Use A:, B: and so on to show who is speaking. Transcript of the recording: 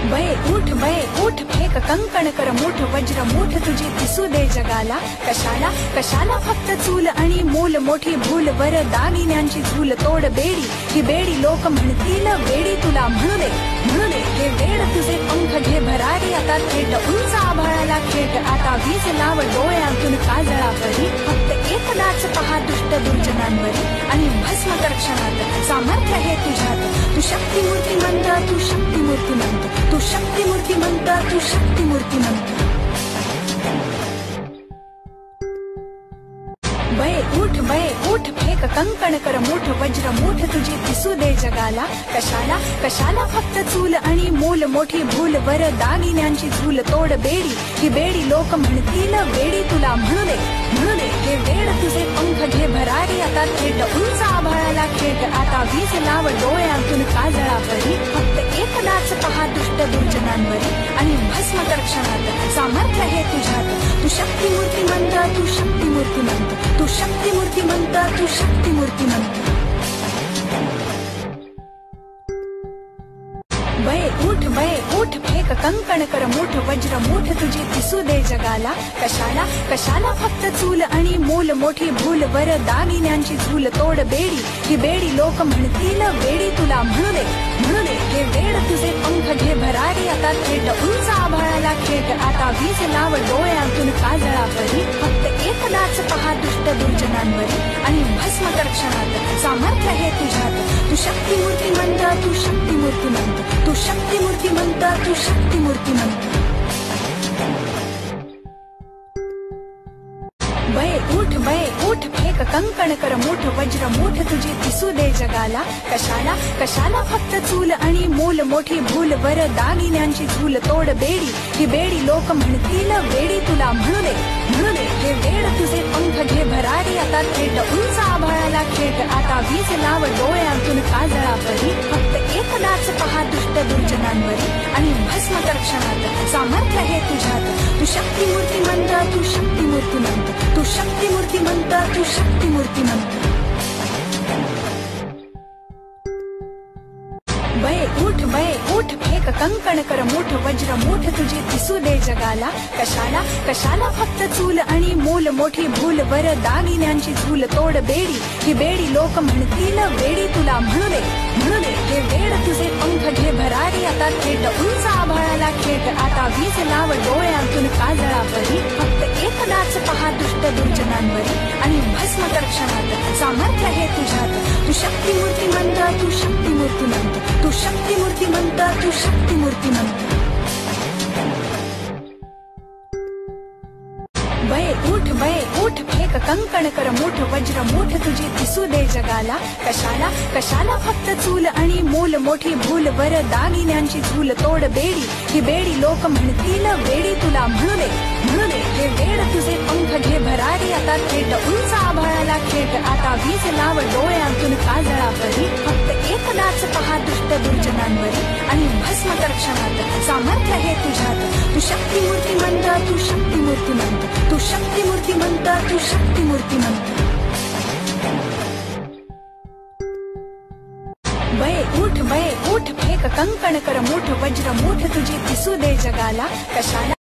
A: बये उठ फेक कंकण कर मूठ वज्र मूठ तुझी दिसू दे जगाला। कशाला कशाला फक्त चूल आणि मूल मोठी भूल वर दागिन्यांची झूल तोड बेडी ही बेडी लोक म्हणतील वेडी तुला म्हणू दे हे वेड तुझे पंख घे भरारी आता थेट उंच आभाळाला खेट आता वीज लाव डोळ्यातून काजळा परी फक्त एकदाच पहा दुष्ट दुर्जनांवरी आणि भस्म कर क्षणात सामर्थ्य हे तुझ्यात तू शक्ती मूर्तिमंत तू शक्ती मूर्तिमंत तू शक्ती मूर्तिमंत तू शक्ती मूर्तिमंत। बये उठ फेक कंकण कर मूठ वज्र मूठ तुझी दिसू दे जगाला। कशाला कशाला फक्त चूल आणि मूल मोठी भूल वर दागिन्यांची झूल तोड बेडी ही बेडी लोक म्हणतील वेडी तुला म्हणू दे हे वेड तुझे पंख घे भरारी आता थेट उंच आभाळाला खेट आता वीज लाव डोळ्यातून काजळा परी फक्त एकदाच पहा दुष्ट दुर्जनांवरी आणि भस्म कर क्षणात सामर्थ्य हे तुझ्यात तू शक्ती मूर्तिमंत तू शक्ती मूर्तिमंत तू शक्ती मूर्तिमंत तू शक्ती मूर्तिमंत। बये उठ फेक कंकण कर मूठ वज्र मूठ तुझी दिसू दे जगाला। कशाला कशाला फक्त चूल आणि मूल मोठी भूल वर दागिन्यांची झूल तोड बेडी ही बेडी लोक म्हणतील वेडी तुला म्हणू दे हे वेड तुझे पंख घे भरारी आता थेट उंच आभाळाला खेट आता वीज लाव डोळ्यातून काजळा परी फक्त एकदाच पहा दुष्ट दुर्जनांवरी आणि भस्म कर क्षणात सामर्थ्य हे तुझ्यात तू शक्ती मूर्तिमंत तू शक्ती मूर्तिमंत तू शक्ती मूर्तिमंत तू शक्ती मूर्तिमंत। बये उठ फेक कंकण कर मूठ वज्र मूठ तुझी दिसू दे जगाला। कशाला कशाला फक्त चूल आणि मूल मोठी भूल वर दागिन्यांची झूल तोड बेडी ही बेडी लोक म्हणतील वेडी तुला म्हणू दे हे वेड तुझे पंख घे भरारी आता थेट उंच आभाळाला खेट आता वीज लाव डोळ्यातून काजळा परी फक्त एकदाच पहा दुष्ट दुर्जनांवरी आणि भस्म कर क्षणात सामर्थ्य हे तुझ्यात तू शक्ती मूर्तिमंत तू शक्ती मूर्तिमंत तू शक्ती मूर्तिमंत तू शक्ती मूर्तिमंत। बये उठ फेक कंकण कर मूठ वज्र मूठ तुझी दिसू दे जगाला। कशाला कशाला फक्त चूल आणि मूल मोठी भूल वर दागिन्यांची झूल तोड बेडी ही बेडी लोक म्हणतील वेडी तुला म्हणू दे हे वेड तुझे पंख घे भरारी आता थेट उंच आभाळाला खेट आता वीज लाव डोळ्यातून काजळा परी फक्त एकदाच पहा दुष्ट दुर्जनांवरी आणि भस्म कर क्षणात सामर्थ्य हे तुझ्यात तू शक्ती मूर्तिमंत तू शक्ती मूर्तिमंत तू शक्ती मूर्तिमंत तू शक्ती मूर्तिमंत। बये उठ फेक कंकण कर मूठ वज्र मूठ तुझी दिसू दे जगाला। कशाला कशाला फक्त चूल आणि मूल मोठी भूल वर दागिन्यांची झूल तोड बेडी ही बेडी लोक म्हणतील वेडी तुला म्हणू दे हे वेड तुझे पंख घे भरारी आता थेट उंच आभाळाला खेट आता वीज लाव डोळ्यातून काजळा परी फक्त एकदाच पहा दुष्ट दुर्जनांवरी आणि भस्म कर क्षणात सामर्थ्य हे तुझ्यात तू शक्ती मूर्तिमंत तू शक्ती मूर्तिमंत तू शक्ती मूर्तिमंत तू शक्ती मूर्तिमंत। बये उठ फेक कंकण कर मूठ वज्र मूठ तुझी दिसू दे जगाला। कशाला